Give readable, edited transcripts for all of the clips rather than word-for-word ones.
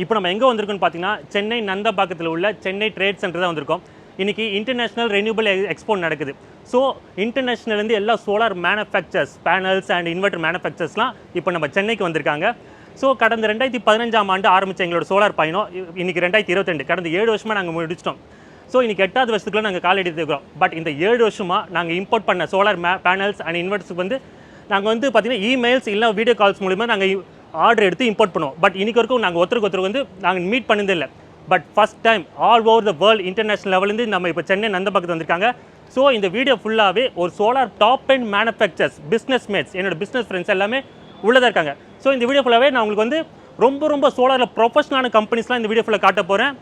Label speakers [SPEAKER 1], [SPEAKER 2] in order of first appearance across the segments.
[SPEAKER 1] இப்போ நம்ம எங்கே வந்திருக்கோம்னு பார்த்தீங்கன்னா சென்னை நந்தம்பாக்கத்தில் உள்ள சென்னை ட்ரேட் சென்டர் தான் வந்திருக்கோம். இன்றைக்கி இன்டர்நேஷ்னல் ரெனியூபிள் எக்ஸ்போ நடக்குது. ஸோ இன்டர்நேஷ்னல்லேருந்து எல்லா solar manufacturers, panels and inverter மேனுஃபேக்சர்ஸ்லாம் இப்போ நம்ம சென்னைக்கு வந்திருக்காங்க. ஸோ கடந்த 2015ஆம் ஆண்டு ஆரம்பித்த எங்களோட சோலார் பயணம் இன்றைக்கி 2022, கடந்த 7 வருஷமாக நாங்கள் முடிச்சிட்டோம். ஸோ இன்றைக்கி 8வது வருஷத்துக்குள்ள நாங்கள் கால் எடுத்துக்கிறோம். பட் இந்த 7 வருஷமாக நாங்கள் இம்போர்ட் பண்ண சோலார் பேனல்ஸ் அண்ட் இன்வெர்டர்ஸுக்கு வந்து நாங்கள் வந்து பார்த்திங்கன்னா இமெயில்ஸ் இல்லை வீடியோ கால்ஸ் மூலிமா நாங்கள் ஆர்டர் எடுத்து இம்போர்ட் பண்ணுவோம். பட் இன்றைக்கு வரைக்கும் நாங்கள் ஒருத்தருக்கு வந்து நாங்கள் மீட் பண்ணதில்லை. But first time all over the world international லெவலேருந்து நம்ம இப்போ சென்னை நந்தம்பாக்கத்தில் வந்திருக்காங்க. ஸோ இந்த வீடியோ ஃபுல்லாகவே ஒரு solar top and manufacturers, business mates, என்னோட பிஸ்னஸ் ஃப்ரெண்ட்ஸ் எல்லாமே உள்ளதாக இருக்காங்க. ஸோ இந்த வீடியோ ஃபுல்லாகவே நான் உங்களுக்கு வந்து ரொம்ப சோலாரில் ப்ரொஃபஷனலான கம்பெனிஸ்லாம் இந்த வீடியோ ஃபுல்லாக காட்ட போகிறேன்.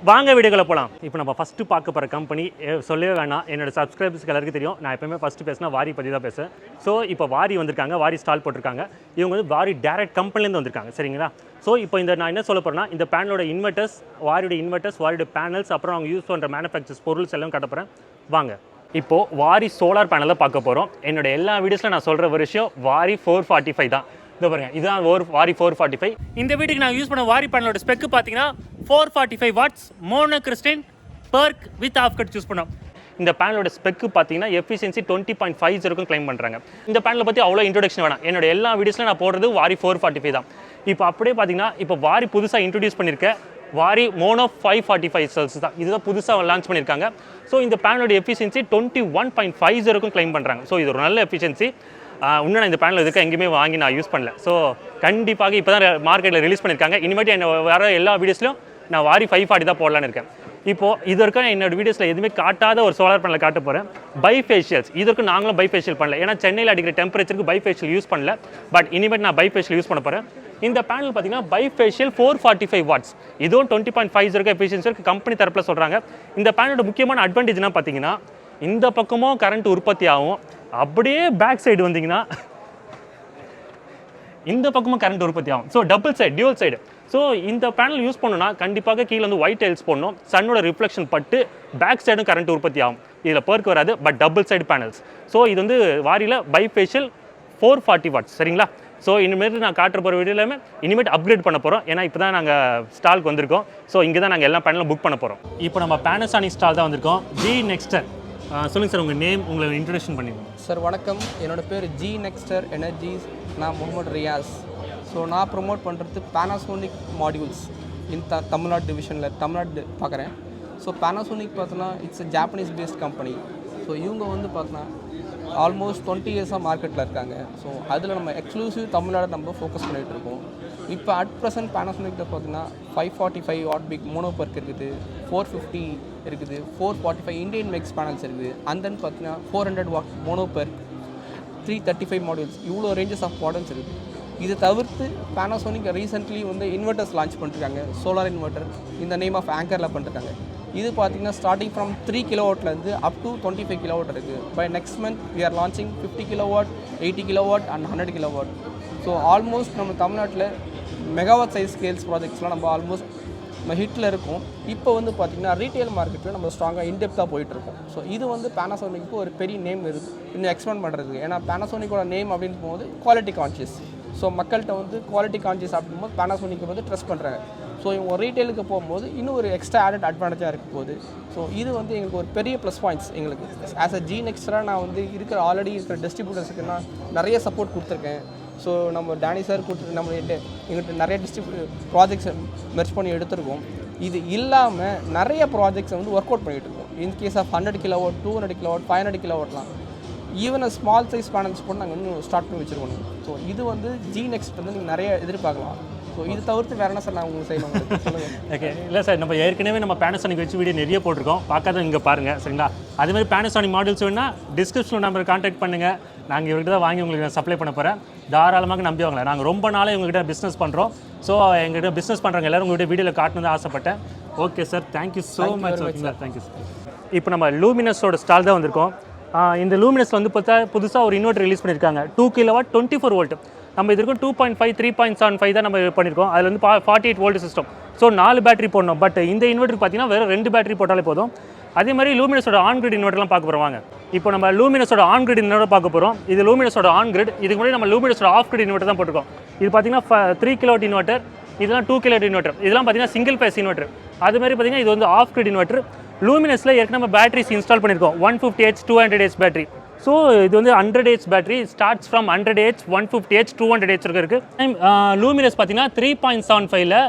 [SPEAKER 1] வாங்க வீடியோக்களை போகலாம். இப்போ நம்ம ஃபஸ்ட்டு பார்க்க போகிற கம்பெனி சொல்லவே வேணாம், என்னோட சப்ஸ்கிரைபர்ஸ்க்கு எல்லாருக்கும் தெரியும். நான் எப்போயுமே ஃபஸ்ட்டு பேசினா வாரி பற்றி தான் பேசுவேன். ஸோ இப்போ வாரி வந்திருக்காங்க, வாரி ஸ்டால் போட்டிருக்காங்க. இவங்க வந்து வாரி டேரக்ட் கம்பெனிலேருந்து வந்திருக்காங்க, சரிங்களா? ஸோ இப்போ இந்த நான் என்ன சொல்ல போகிறேன்னா, இந்த பேனலோட இன்வெர்டர்ஸ், வாரியோட பேனல்ஸ், அப்புறம் அவங்க யூஸ் பண்ணுற மேனுஃபேக்சர்ஸ் பொருள்ஸ் எல்லாம் காட்ட போகிறேன். வாங்க. இப்போது வாரி சோலார் பேனலை பார்க்க போகிறோம். என்னோட எல்லா வீடியோஸில் நான் சொல்கிற ஒரு விஷயம் வாரி 445 தான். இந்த பாருங்க, இதுதான் வாரி 445. இந்த வீட்டுக்கு நான் யூஸ் பண்ண வாரி பேனலோட ஸ்பெக்கு பார்த்தீங்கன்னா 445 watts mono crystalline PERC with half cut use பண்ணோம். இந்த பேனலோட ஸ்பெக்கு பார்த்தீங்கன்னா எஃபிஷியன்சி 20.50 இருக்கும் கிளைம் பண்ணுறாங்க. இந்த பேனலை பற்றி அவ்வளோ இன்ட்ரோடக்ஷன் வேணாம், என்னோட எல்லா வீடியோஸில் நான் போடுறது வாரி 445 தான். இப்போ அப்படியே பார்த்தீங்கன்னா இப்போ வாரி புதுசாக இன்ட்ரடியூஸ் பண்ணியிருக்க வாரி மோனோ 545 செல்ஸ் தான். இதுதான் புதுசாக லான்ச் பண்ணியிருக்காங்க. ஸோ இந்த பேனலோட எஃபிஷியன்சி 21.50 இருக்கும் கிளைம் பண்ணுறாங்க. ஸோ இது ஒரு நல்ல எஃபிஷியன்சி. இன்னும் நான் இந்த பேனல் இதுக்கு எங்கேயுமே வாங்கி நான் யூஸ் பண்ணல. ஸோ கண்டிப்பாக இப்போ தான் மார்க்கெட்டில் ரிலீஸ் பண்ணியிருக்காங்க. இனிமேட்டு என்ன வர எல்லா வீடியோஸ்லையும் நான் வாரி 540 தான் போடலான்னு இருக்கேன். இப்போது இது வரைக்கும் என்னோட வீடியோஸில் எதுவுமே காட்டாத ஒரு சோலார் பேனலை காட்ட போகிறேன். பைஃபேஷியல்ஸ். இதற்கு நாங்களும் பைஃபேஷியல் பண்ணல, ஏன்னா சென்னையில் அடிக்கிற டெம்பரேச்சருக்கு பைஃபேஷியல் யூஸ் பண்ணல. பட் இனிமேட் நான் பைஃபேஷியல் யூஸ் பண்ண போகிறேன். இந்த பேனல் பார்த்தீங்கன்னா பைஃபேஷியல் 445 வாட்ஸ், இதுவும் 20.50 இருக்க எஃபிஷியன்சி இருக்குது கம்பெனி தரப்பில் சொல்கிறாங்க. இந்த பேனலோட முக்கியமான அட்வான்டேஜ்னா பார்த்தீங்கன்னா, இந்த பக்கமும் கரண்ட் உற்பத்தி ஆகும், அப்படியே பேக் சைடு வந்தீங்கன்னா இந்த பக்கமும் கரண்ட் உற்பத்தி ஆகும். So double side, dual side. So இந்த பேனல் யூஸ் பண்ணணும்னா கண்டிப்பாக கீழே வந்து ஒயிட் டைல்ஸ் போடணும். சன்னோட ரிஃப்ளெக்ஷன் பட்டு பேக் சைடும் கரண்ட் உற்பத்தி ஆகும். இதில் பெர்க் வராது, but double side panels. So இது வந்து வாரியில் பைஃபேஷியல் 440 வாட்ஸ், சரிங்களா? ஸோ இனிமேட்டு நான் காட்டுற போகிற வீடியோலையுமே இனிமேட் அப்கிரேட் பண்ண போகிறோம், ஏன்னா இப்போ தான் நாங்கள் ஸ்டாலுக்கு வந்திருக்கோம். ஸோ இங்கே தான் நாங்கள் எல்லா பேனலும் புக் பண்ண போகிறோம். இப்போ நம்ம பேனசானிக் ஸ்டால் தான் வந்திருக்கோம். ஜி நெக்ஸ்டர். சொல்லுங்கள் சார், உங்கள் நேம், உங்களை இன்ட்ரடக்ஷன் பண்ணிடுங்க
[SPEAKER 2] சார். வணக்கம், என்னோடய பேர் ஜி நெக்ஸ்டர் எனர்ஜிஸ், நான் முகமது ரியாஸ். ஸோ நான் ப்ரொமோட் பண்ணுறது பேனாசோனிக் மாடியூல்ஸ் இந்த தமிழ்நாடு டிவிஷனில் தமிழ்நாடு பார்க்குறேன். ஸோ பேனாசோனிக் பார்த்தோன்னா it's Japanese based company. So இவங்க வந்து பார்த்தோன்னா ஆல்மோஸ்ட் 20 இயர்ஸாக மார்க்கெட்டில் இருக்காங்க. ஸோ அதில் நம்ம எக்ஸ்க்ளூசிவ் தமிழ்நாடு நம்ம ஃபோக்கஸ் பண்ணிகிட்டு இருக்கோம். இப்போ அட் ப்ரெசென்ட் பேனாசோனிக்கில் பார்த்தீங்கன்னா 545 வாட் பிக் மோனோ பெர்க் இருக்குது, 450 இருக்குது, 445 இண்டியன் மேக்ஸ் பேனல்ஸ் இருக்குது. அண்ட் தென் பார்த்தீங்கன்னா 400 வாட் மோனோ பெர்க், 335 மாடியூல்ஸ், இவ்வளோ ரேஞ்சஸ் ஆஃப் மாடல்ஸ் இருக்குது. இது தவிர்த்து பேனாசோனிக் ரீசென்ட்லி வந்து இன்வெர்டர்ஸ் லான்ச் பண்ணிருக்காங்க. சோலார் இன்வெர்டர் இந்த நேம் ஆஃப் ஆங்கரில் பண்ணிருக்காங்க. இது பார்த்திங்கன்னா ஸ்டார்டிங் ஃப்ரம் 3 கிலோவாட்லேருந்து அப் டு 25 கிலோவாட் இருக்குது. By next month we are launching 50 kilowatt, 80 kilowatt and 100 kilowatt. So almost நம்ம தமிழ்நாட்டில் மெகாவாட் சைஸ் ஸ்கேல்ஸ் ப்ராஜெக்ட்ஸ்லாம் நம்ம ஆல்மோஸ்ட் நம்ம ஹிட்டில் இருக்கும். இப்போ வந்து பார்த்திங்கன்னா ரீட்டைல் மார்க்கெட்டில் நம்ம ஸ்ட்ராங்காக இன்டெப்த்தாக போயிட்டுருக்கோம். ஸோ இது வந்து பேனாசோனிக்கு ஒரு பெரிய நேம் இருக்குது இன்னும் எக்ஸ்பேண்ட் பண்ணுறதுக்கு. ஏன்னா பேனாசோனிக்கோட நேம் அப்படின்னு போகும்போது குவாலிட்டி கான்ஷியஸ். ஸோ மக்கள்கிட்ட வந்து குவாலிட்டி கான்ஷியஸ் அப்படிங்கும்போது பேனாசோனிக்கை வந்து ட்ரஸ்ட் பண்ணுறாங்க. ஸோ இவங்க ரீட்டெயிலுக்கு போகும்போது இன்னும் ஒரு எக்ஸ்ட்ரா ஆடட் அட்வான்டேஜாக இருக்க போகுது. ஸோ இது வந்து எங்களுக்கு ஒரு பெரிய ப்ளஸ் பாயிண்ட்ஸ். எங்களுக்கு ஆஸ் அ ஜி நெக்ஸ்டராக நான் வந்து ஆல்ரெடி இருக்கிற டிஸ்ட்ரிபியூட்டர்ஸுக்கு நான் நிறைய சப்போர்ட் கொடுத்துருக்கேன். ஸோ நம்ம டேனி சார் கொடுத்துட்டு நம்ம எங்கள்கிட்ட நிறைய ப்ராஜெக்ட்ஸை மெர்ச் பண்ணி எடுத்துருக்கோம். இது இல்லாமல் நிறைய ப்ராஜெக்ட்ஸை வந்து ஒர்க் அவுட் பண்ணிகிட்டு இருக்கோம். In case of 100 kilowatt, 200 kilowatt, 500 கிலோவாட்லாம் ஈவன் ஸ்மால் சைஸ் பேனல்ஸ் கூட நாங்கள் இன்னும் ஸ்டார்ட் பண்ணி வச்சுருக்கோம். ஸோ இது வந்து ஜி நெக்ஸ்ட் வந்து நீங்கள் நிறைய எதிர்பார்க்கலாம். ஸோ இது தவிர்த்து வேறு என்ன சார் நான் உங்களுக்கு செய்யணும் சொல்லுங்கள்.
[SPEAKER 1] ஓகே, இல்லை சார், நம்ம ஏற்கனவே நம்ம பேனசானிக் வச்சு வீடியோ நிறைய போட்டிருக்கோம், பார்க்காத இங்கே பாருங்கள், சரிங்களா? அதேமாதிரி பேனசானிக் மாடல்ஸ் வேணால் டிஸ்கிரிப்ஷனில் நம்பர் கான்டாக்ட் பண்ணுங்கள். நாங்கள் இவர்கிட்ட தான் வாங்கி உங்களுக்கு நான் சப்ளை பண்ண போகிறேன். தாராளமாக நம்பி வாங்கலாம். நாங்கள் ரொம்ப நாளாக இவங்ககிட்ட பிஸ்னஸ் பண்ணுறோம். ஸோ எங்கள்கிட்ட பிஸ்னஸ் பண்ணுறவங்க எல்லோரும் உங்கள்கிட்ட வீடியோவில் காட்டணும் தான் ஆசைப்பட்டேன். Okay sir, thank you so much. ஓகேங்களா, தேங்க்யூ சார். இப்போ நம்ம லூமினஸோட ஸ்டால் தான் வந்திருக்கோம். இந்த லூமினஸில் வந்து பார்த்தா புதுசாக ஒரு இன்வெர்ட்டர் ரிலீஸ் பண்ணியிருக்காங்க. 2 கிலோவாட் 24 வோல்ட். நம்ம இது இருக்கும் 2.5, 3.75 தான் நம்ம பண்ணியிருக்கோம். அதில் வந்து 48 வோல்ட் சிஸ்டம். ஸோ 4 பேட்டரி போடணும். பட் இந்த இன்வெர்ட்டர் பார்த்தீங்கன்னா வெறும் 2 பேட்டரி போட்டாலே போதும். அதே மாதிரி லூமினஸோட ஆன் கிரிட் இன்வெர்ட்டர்லாம் பார்க்க போகிறோம். இப்போ நம்ம லூமினஸோட ஆன் கிரிட் இன்வெர்ட்டர் பார்க்க போகிறோம். இது லூமினஸோட ஆன் கிரிட். இதுக்கு முன்னாடி நம்ம லூமினஸோட ஆஃப் கிரிட் இன்வெர்ட்டர் தான் போட்டிருக்கோம். இது பார்த்தீங்கன்னா 3 கிலோவாட் இன்வெர்ட்டர், இதெல்லாம் 2 kW இன்வெர்ட்டர். இதெல்லாம் பார்த்தீங்கன்னா சிங்கிள் ஃபேஸ் இன்வெர்ட்டர். அது மாதிரி பார்த்தீங்கன்னா இது வந்து ஆஃப் கிரிட் இன்வெர்ட்டர். லூமினஸில் ஏற்கனவே நம்ம பேட்டரிஸ் இன்ஸ்டால் பண்ணியிருக்கோம். 150H 200H battery. ஸோ இது வந்து 100H battery starts from 100H 150H 200H இருக்குது. லூமினஸ் பார்த்தீங்கன்னா 3.75ல்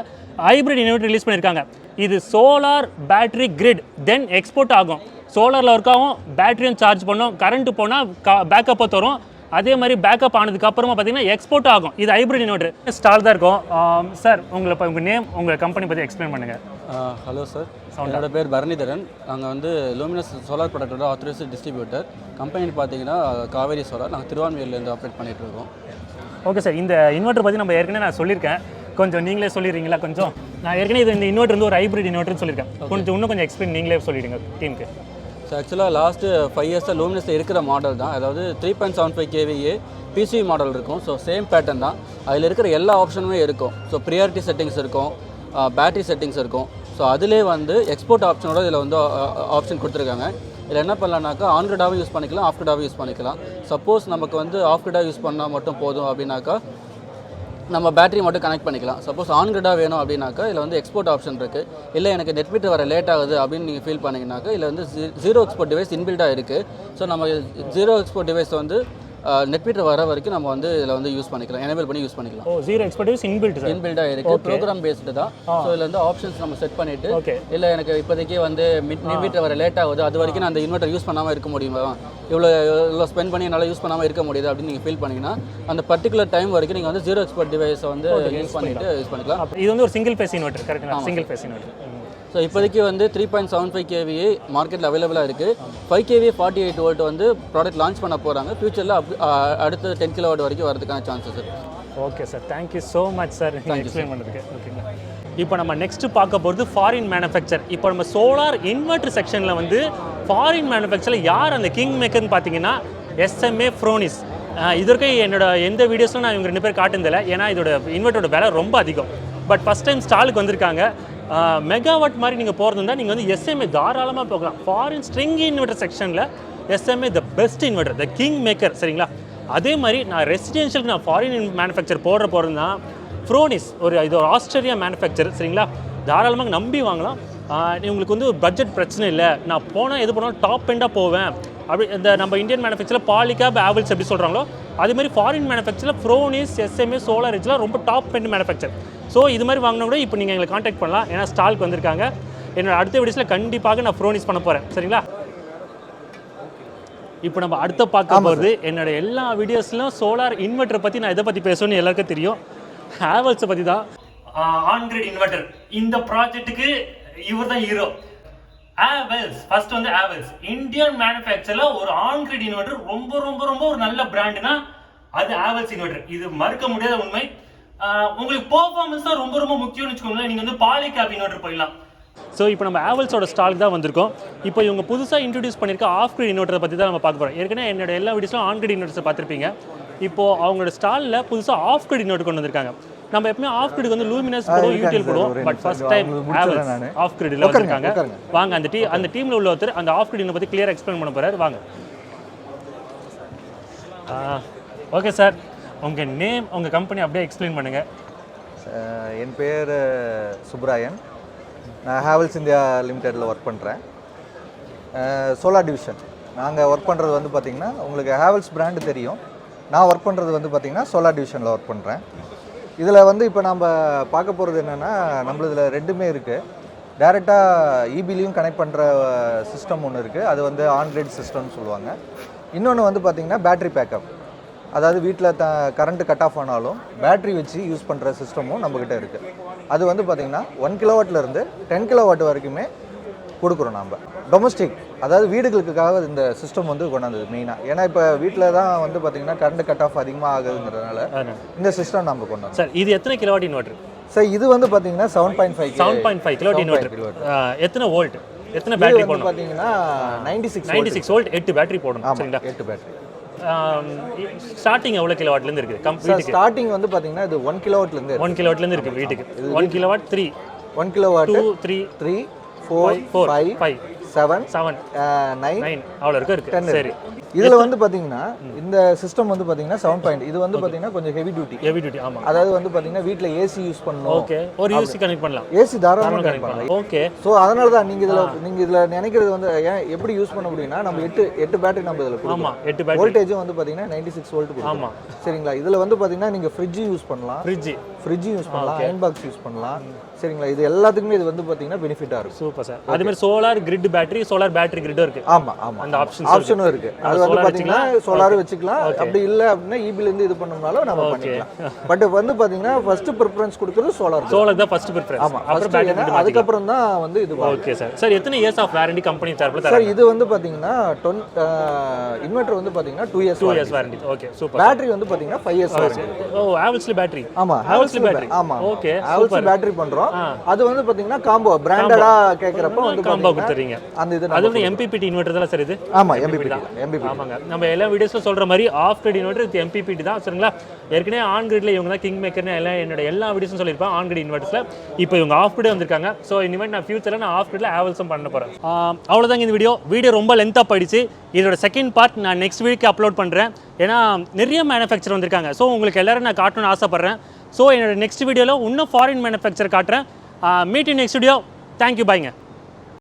[SPEAKER 1] ஹைப்ரிட் இன்வெர்ட்டர் ரிலீஸ் பண்ணியிருக்காங்க. இது சோலார் பேட்டரி கிரிட் தென் எக்ஸ்போர்ட் ஆகும். சோலாரில் ஒர்க் ஆகும், பேட்டரியும் சார்ஜ் பண்ணும், கரண்ட்டு போனால் பேக்கப்பாக தரும். அதே மாதிரி பேக்கப் ஆனதுக்கு அப்புறமா பார்த்தீங்கன்னா எக்ஸ்போர்ட் ஆகும். இது ஹைப்ரிட் இன்வெர்ட்டர் ஸ்டால் தான் இருக்கும். சார் உங்கள் நேம், உங்கள் கம்பெனி பற்றி எக்ஸ்பிளைன் பண்ணுங்கள்.
[SPEAKER 3] ஹலோ சார், என்னோட பேர் பரணிதரன். நாங்கள் வந்து லூமினஸ் சோலார் ப்ராடக்டோட ஆத்தரைஸ்டு டிஸ்ட்ரிபியூட்டர். கம்பெனி பார்த்தீங்கன்னா காவேரி சோலார். நாங்கள் திருவான்மையூர்லேருந்து ஆப்ரேட் பண்ணிகிட்டு இருக்கோம்.
[SPEAKER 1] ஓகே சார், இந்த இன்வெர்ட்டர் பற்றி நம்ம ஏற்கனவே நான் சொல்லியிருக்கேன். கொஞ்சம் நீங்களே சொல்லிடுறீங்களா? கொஞ்சம் நான் ஏற்கனவே இந்த இன்வெர்ட்டர் வந்து ஒரு ஹைப்ரிட் இன்வெர்ட்டர்னு சொல்லியிருக்கேன். இன்னும் கொஞ்சம் எக்ஸ்பிளைன் நீங்களே சொல்லிடுங்க டீமுக்கு.
[SPEAKER 3] ஸோ ஆக்சுவலாக லாஸ்ட்டு 5 இயர்ஸாக லூமினஸில் இருக்கிற மாடல் தான். அதாவது 3.75 kVA பிசிவி மாடல் இருக்கும். ஸோ சேம் பேட்டர்ன் தான். அதில் இருக்கிற எல்லா ஆப்ஷனுமே இருக்கும். ஸோ ப்ரியாரிட்டி செட்டிங்ஸ் இருக்கும், பேட்டரி செட்டிங்ஸ் இருக்கும். ஸோ அதிலே வந்து எக்ஸ்போர்ட் ஆப்ஷனோட இதில் வந்து ஆப்ஷன் கொடுத்துருக்காங்க. இதில் என்ன பண்ணலான்னாக்கா ஆன் கிரிடாகவும் யூஸ் பண்ணிக்கலாம், ஆஃப் கிரிடாகவும் யூஸ் பண்ணிக்கலாம். சப்போஸ் நமக்கு வந்து ஆஃப் கிரிடாக யூஸ் பண்ணால் மட்டும் போதும் அப்படின்னாக்கா நம்ம பேட்டரி மட்டும் கனெக்ட் பண்ணிக்கலாம். சப்போஸ் ஆன் கிரிடாக வேணும் அப்படின்னாக்கா இதில் வந்து எக்ஸ்போர்ட் ஆப்ஷன் இருக்குது. இல்லை எனக்கு நெட் மீட்டர் வர லேட் ஆகுது அப்படின்னு நீங்கள் ஃபீல் பண்ணிங்கனாக்கா இதில் வந்து 0 எக்ஸ்போர்ட் டிவைஸ் இன்பில்டாக இருக்குது. ஸோ நம்ம 0 எக்ஸ்போர்ட் டிவைஸ் வந்து நெட் மீட்டர் வர வரைக்கும் நம்ம வந்து இதில் வந்து யூஸ் பண்ணிக்கலாம், எனேபிள் பண்ணி யூஸ் பண்ணிக்கலாம்.
[SPEAKER 1] 0 எக்ஸ்போர்ட் டிவைஸ் இன்பில்டாக இருக்குது,
[SPEAKER 3] ப்ரோக்ராம் பேஸ்டு தான். ஸோ இதில் வந்து ஆப்ஷன்ஸ் நம்ம செட் பண்ணிவிட்டு இல்லை எனக்கு இப்போதைக்கு வந்து நெட் மீட்டர் வர லேட் ஆகுது, அது வரைக்கும் நான் அந்த இன்வெர்ட்டர் யூஸ் பண்ணாமல் இருக்க முடியுமா, இவ்வளோ ஸ்பெண்ட் பண்ணி என்னால் யூஸ் பண்ணாமல் இருக்க முடியுது அப்படின்னு நீங்கள் ஃபீல் பண்ணிங்கன்னா அந்த பர்டிகுலர் டைம் வரைக்கும் நீங்கள் வந்து 0 எக்ஸ்போர்ட் டிவைஸை வந்து யூஸ் பண்ணிக்கலாம்.
[SPEAKER 1] இது வந்து ஒரு சிங்கிள் ஃபேஸ் இன்வெர்ட்டர், கரெக்டாக? Single phase inverter.
[SPEAKER 3] ஸோ இப்போதைக்கு வந்து 3.75 kVA மார்க்கெட்டில் அவைலபிளாக இருக்குது. 5 kVA 48 volt வந்து ப்ராடக்ட் லான்ச் பண்ண போகிறாங்க. ஃபியூச்சரில் அடுத்து 10 kW வரைக்கும் வரதுக்கான சான்சஸ் இருக்குது.
[SPEAKER 1] Okay sir, thank you so much sir explain பண்ணுறதுக்கு. ஓகேங்களா, இப்போ நம்ம நெக்ஸ்ட்டு பார்க்க போகிறது ஃபாரின் மேனுஃபேக்சர். இப்போ நம்ம சோலார் இன்வெர்ட்டர் செக்ஷனில் வந்து ஃபாரின் மேனுஃபேக்சரில் யார் அந்த கிங் மேக்கர்னு பார்த்தீங்கன்னா SMA ஃப்ரோனிஸ். இதற்கு என்னோட எந்த வீடியோஸும் நான் இவங்க 2 பேர் காட்டுனதில்லை, ஏன்னா இதோட இன்வெர்ட்டரோட விலை ரொம்ப அதிகம். பட் ஃபஸ்ட் டைம் ஸ்டாலுக்கு வந்திருக்காங்க. மெகாவாட் மாதிரி நீங்கள் போகிறது இருந்தால் நீங்கள் வந்து SMA தாராளமாக போகலாம். ஃபாரின் ஸ்ட்ரிங் இன்வெர்ட்டர் செக்ஷனில் SMA the best inverter, the king maker, சரிங்களா? அதே மாதிரி நான் ரெசிடென்ஷியலுக்கு நான் ஃபாரின் மேனுஃபேக்சர் போகிறதுனா ஃப்ரோனிஸ் இது ஒரு ஆஸ்திரேலியா மேனுஃபேக்சர், சரிங்களா? தாராளமாக நம்பி வாங்கலாம். உங்களுக்கு வந்து ஒரு பட்ஜெட் பிரச்சனை இல்லை, நான் போனால் எது போனாலும் டாப் எண்டாக போவேன் அப்படி. இந்த நம்ம இந்தியன் மேனுஃபேக்சரில் பாலிகேப், ஆவல்ஸ் எப்படி சொல்கிறாங்களோ அதுமாதிரி ஃபாரின் மேனுஃபேக்சரில் ஃப்ரோனிஸ், SMA, சோலார் எட்ஜ்லாம் ரொம்ப டாப் எண்ட் மேனுஃபேக்சர். ஸோ இது மாதிரி வாங்கினா கூட இப்போ நீங்கள் எங்களை காண்டாக்ட் பண்ணலாம், ஏன்னா ஸ்டாலுக்கு வந்திருக்காங்க. என்னோட அடுத்த வீடியோஸில் கண்டிப்பாக நான் ஃப்ரோனிஸ் பண்ண போகிறேன், சரிங்களா? இப்போ நம்ம அடுத்த பார்க்க போகிறது என்னோட எல்லா வீடியோஸ்லையும் சோலார் இன்வெர்ட்டரை பற்றி நான் இதை பற்றி பேசணும்னு எல்லாருக்கும் தெரியும். ஹேவல்ஸை பற்றி தான். ஆன் கிரிட் இன்வெர்ட்டர் இந்த ப்ராஜெக்ட்டுக்கு இவர் தான் ஹீரோ. ஹேவல்ஸ் ஃபர்ஸ்ட் வந்து ஹேவல்ஸ் இந்தியன் மேனுஃபேக்சரில் ஒரு ஆன் கிரிட் இன்வெர்ட்டர் ரொம்ப ரொம்ப ரொம்ப ஒரு நல்ல பிராண்டுனா அது ஹேவல்ஸ் இன்வெர்ட்டர். இது மறுக்க முடியாத உண்மை. உங்களுக்கு பெர்ஃபார்மன்ஸ் தான் ரொம்ப ரொம்ப முக்கியம்னு வச்சுக்கோங்களேன். நீங்கள் வந்து பாலிகேப் இன்வெர்ட்டர் போயிடலாம். ஸோ இப்போ நம்ம ஹேவல்ஸோட ஸ்டாலுக்கு தான் வந்திருக்கோம். இப்போ இவங்க புதுசாக இன்ட்ரடியூஸ் பண்ணியிருக்க ஆஃப் கிரிட் இன்வெர்ட்டரை பற்றி தான் நம்ம பார்க்க போகிறோம். ஏற்கனவே என்னோட எல்லா வீடியோஸும் ஆன் கிரிட் இன்வெர்ட்டர்ஸை பார்த்துருப்பீங்க. இப்போது அவங்களோட ஸ்டாலில் புதுசாக ஆஃப் கிரிட் இன்வெர்ட்டர் கொண்டு வந்திருக்காங்க. நம்ம எப்பவுமே ஆஃப் கிரிட் வந்து லூமினஸ் போடுவோம், யூடிஎல் போடுவோம். But first time Havells off கிரிட்ல வந்திருக்காங்க. வாங்க அந்த டீமில் உள்ள ஒருத்தர் அந்த ஆஃப் கிரிட் பற்றி கிளியராக எக்ஸ்பிளைன் பண்ண போகிறாரு. வாங்க. ஓகே சார், உங்கள் நேம், உங்கள் கம்பெனி அப்படியே எக்ஸ்பிளைன் பண்ணுங்கள்.
[SPEAKER 4] என் பேர் சுப்ராயன். நான் ஹேவல்ஸ் இந்தியா லிமிடெடில் ஒர்க் பண்ணுறேன். Solar division. நாங்கள் ஒர்க் பண்ணுறது வந்து பார்த்திங்கன்னா உங்களுக்கு ஹேவல்ஸ் பிராண்டு தெரியும். நான் ஒர்க் பண்ணுறது வந்து பார்த்திங்கன்னா சோலார் டிவிஷனில் ஒர்க் பண்ணுறேன். இதில் வந்து இப்போ நம்ம பார்க்க போகிறது என்னென்னா நம்மளதில் ரெண்டுமே இருக்குது. டைரெக்டாக இபிலையும் கனெக்ட் பண்ணுற சிஸ்டம் ஒன்று இருக்குது, அது வந்து ஆன் கிரிட் சிஸ்டம்னு சொல்லுவாங்க. இன்னொன்று வந்து பார்த்திங்கன்னா பேட்ரி பேக்கப், அதாவது வீட்டில் கரண்ட்டு கட் ஆஃப் ஆனாலும் பேட்ரி வச்சு யூஸ் பண்ணுற சிஸ்டமும் நம்மக்கிட்ட இருக்குது. அது வந்து பார்த்திங்கன்னா 1 kW-லேருந்து 10 kW வரைக்குமே கொடுக்குறோம் நம்ம. டொமஸ்டிக், அதாவது வீடுகளுக்காக இந்த சிஸ்டம் வந்து கொண்டாந்தது மெயினாக. ஏன்னா இப்போ வீட்டில் தான் வந்து பார்த்திங்கன்னா கரண்ட் கட் ஆஃப் அதிகமாக ஆகுதுங்கிறதுனால இந்த சிஸ்டம் நம்ம கொண்டாந்தோம்.
[SPEAKER 1] சார் இது எத்தனை கிலோவாட் இன்வெர்ட்டர்?
[SPEAKER 4] சார் இது வந்து பார்த்திங்கன்னா 7.5
[SPEAKER 1] கிலோவாட் இன்வெர்ட்டர். எத்தனை வோல்ட், எத்தனை பேட்டரி போடணும்?
[SPEAKER 4] பார்த்தீங்கன்னா 96
[SPEAKER 1] வோல்ட் 8 பேட்டரி போடணும், சரிங்களா?
[SPEAKER 4] 8 பேட்டரி.
[SPEAKER 1] ஸ்டார்டிங் எவ்வளோ கிலோவாட்லேருந்து இருக்குது வீட்டுக்கு?
[SPEAKER 4] ஸ்டார்டிங் வந்து பார்த்தீங்கன்னா இது 1 kW-லேருந்து
[SPEAKER 1] 1 kW-லேருந்து இருக்குது வீட்டுக்கு. 1 kW 3,
[SPEAKER 4] 1 kW
[SPEAKER 1] 2, 3,
[SPEAKER 4] 3, 4, 5, 7,
[SPEAKER 1] 9 அவ்வளோ இருக்குது. சரி,
[SPEAKER 4] இதில் வந்து பார்த்தீங்கன்னா இந்த சிஸ்டம் வந்து பார்த்தீங்கன்னா 7 பாயிண்ட், இது வந்து பார்த்தீங்கன்னா கொஞ்சம் ஹெவி டியூட்டி.
[SPEAKER 1] ஆமாம்.
[SPEAKER 4] அதாவது வந்து பார்த்தீங்கன்னா வீட்டில் ஏசி யூஸ் பண்ணணும்.
[SPEAKER 1] ஓகே, ஒரு யூசி கனெக்ட் பண்ணலாம்.
[SPEAKER 4] ஏசி தாராளமாக கனெக்ட் பண்ணலாம்.
[SPEAKER 1] ஓகே.
[SPEAKER 4] ஸோ அதனால தான் நீங்கள் இதில் நினைக்கிறது வந்து ஏன் எப்படி யூஸ் பண்ண முடியும்னா நம்ம 8 பேட்டரி நம்ம இதில் கொடுக்கலாம்.
[SPEAKER 1] 8 பேட்டரி.
[SPEAKER 4] வோல்டேஜும் வந்து பார்த்தீங்கன்னா 96 வோல்ட் கொடுக்கும்.
[SPEAKER 1] ஆமாம்.
[SPEAKER 4] சரிங்களா? இதில் வந்து பார்த்தீங்கன்னா நீங்கள் ஃப்ரிட்ஜ் யூஸ் பண்ணலாம். ஃப்ரிட்ஜ் யூஸ் பண்ணலாம், அயன் பாக்ஸ் யூஸ் பண்ணலாம். சரிங்களா? இது எல்லாத்துக்குமே இது வந்து பார்த்தீங்கன்னா பெனிஃபிட்டாக இருக்கும்.
[SPEAKER 1] Super sir. அதே மாதிரி solar grid battery, solar battery கிரிட்டும் இருக்கு.
[SPEAKER 4] ஆமாம்.
[SPEAKER 1] அந்த
[SPEAKER 4] ஆப்ஷனும் இருக்கு. அது வந்து பார்த்தீங்கன்னா சோலார் வச்சுக்கலாம். அப்படி இல்லை அப்படின்னா இபிலேருந்து இது பண்ணோம்னாலும் நம்ம பண்ணிக்கலாம். பட் வந்து பார்த்தீங்கன்னா ஃபர்ஸ்ட் ப்ரிஃபரன்ஸ் கொடுக்குறது சோலார் தான் ஃபர்ஸ்ட் ப்ரிஃபரன்ஸ். ஆமாம், அப்புறம் பேட்டரி, அதுக்கப்புறம் தான் வந்து இது.
[SPEAKER 1] Okay sir. சார் எத்தனை இயர்ஸ் ஆஃப் வாரண்டி கம்பெனி தரப்புல?
[SPEAKER 4] சார் இது வந்து பார்த்தீங்கன்னா இன்வெர்டர் வந்து பார்த்தீங்கன்னா 2 years warranty.
[SPEAKER 1] Okay, super.
[SPEAKER 4] Battery வந்து பார்த்தீங்கன்னா 5 இயர்ஸ் வாரண்டி.
[SPEAKER 1] ஓ, ஹேவல்ஸ்ல பேட்டரி.
[SPEAKER 4] ஆமா, ஹேவல்ஸ்ல பேட்டரி. ஆமா,
[SPEAKER 1] ஓகே,
[SPEAKER 4] ஹேவல்ஸ் பேட்டரி பண்றோம். அது வந்து பாத்தீங்கன்னா காம்போ பிராண்டடா கேக்குறப்ப வந்து
[SPEAKER 1] காம்போ கொடுத்துறீங்க.
[SPEAKER 4] அந்த இது
[SPEAKER 1] அது வந்து எம்பிபிடி இன்வெர்ட்டர் தான் சார் இது.
[SPEAKER 4] ஆமா, எம்பிபிடி தான்.
[SPEAKER 1] ஆமாங்க. நம்ம எல்லா வீடியோஸ்ல சொல்ற மாதிரி ஆஃப் கிரிட் இன்வெர்ட்டர் இது எம்பிபிடி தான். சரிங்களா? ஏற்கனவே ஆன் கிரிட்ல இவங்க தான் கிங் மேக்கர்னு எல்லாம் என்னோட எல்லா வீடியோஸும் சொல்லியிருப்பேன். ஆன் கிரிட் இன்வெர்ட்டர்ஸ்ல இப்போ இவங்க ஆஃப் கிரிட் வந்திருக்காங்க. ஸோ இனிமேல் நான் ஃபியூச்சர்ல நான் ஆஃப் கிரிட்ல ஹேவல்ஸும் பண்ண போறேன். அவ்வளோதாங்க இந்த வீடியோ ரொம்ப லென்த்தா போயிடுச்சு. இதோட செகண்ட் பார்ட் நான் நெக்ஸ்ட் வீக் அப்லோட் பண்றேன். ஏன்னா நிறைய மேனுஃபேக்சர் வந்திருக்காங்க. ஸோ உங்களுக்கு எல்லாரும் நான் காட்டணும்னு ஆசைப்படுறேன். ஸோ என்னோட நெக்ஸ்ட் வீடியோவில் இன்னும் ஃபாரின் மேனுஃபேக்சர் காட்டுறேன். Meet in next video. Thank you, பாய்ங்க.